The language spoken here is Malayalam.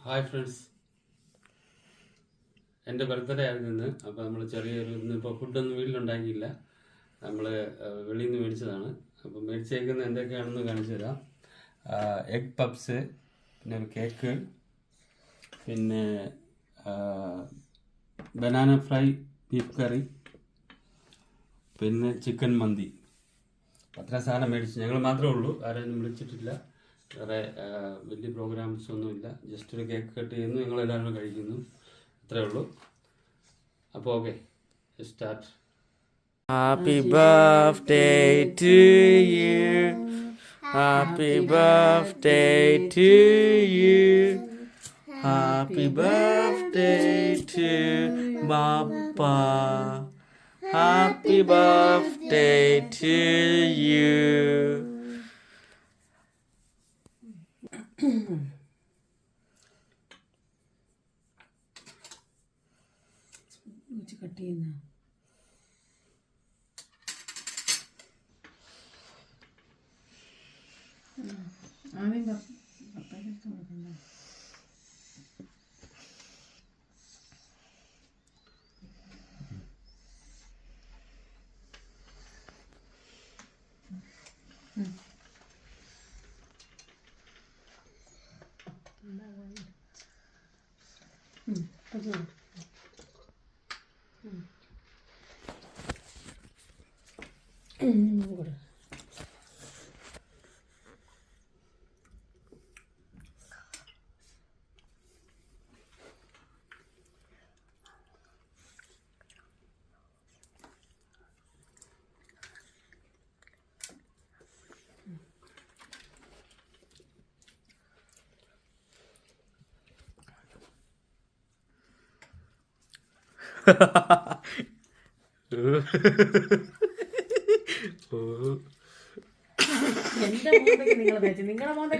ഹായ് ഫ്രണ്ട്സ്, എൻ്റെ ബർത്ത്ഡേ ആയിരുന്നു ഇന്ന്. അപ്പോൾ നമ്മൾ ചെറിയൊരു ഇന്നിപ്പോൾ ഫുഡൊന്നും വീട്ടിലുണ്ടാക്കിയില്ല, നമ്മൾ വെളിയിൽ നിന്ന് മേടിച്ചതാണ്. അപ്പോൾ മേടിച്ചേക്കുന്ന എന്തൊക്കെയാണെന്ന് കാണിച്ചു തരാം. എഗ് പപ്സ്, പിന്നെ ഒരു കേക്ക്, പിന്നെ ബനാന ഫ്രൈ, ബീഫ് കറി, പിന്നെ ചിക്കൻ മന്തി. അത്ര സാധനം മേടിച്ചു. ഞങ്ങൾ മാത്രമേ ഉള്ളൂ, ആരെയും വിളിച്ചിട്ടില്ല. വേറെ വലിയ പ്രോഗ്രാംസ് ഒന്നുമില്ല. ജസ്റ്റ് ഒരു കേക്ക് കട്ട് ചെയ്യുന്നു, ഞങ്ങളെല്ലാവരും കഴിക്കുന്നു, അത്രേ ഉള്ളൂ. അപ്പോൾ okay, start. Happy birthday to you. Happy birthday to you. Happy birthday to Papa. Happy birthday to you. Cut ചെയ്യുന്ന ആദ്യം പപ്പയ്ക്ക് കൊടുക്കണ്ട. എന്റെ മോന്തയ്ക്ക് നിങ്ങൾ നിങ്ങളുടെ മോന്ത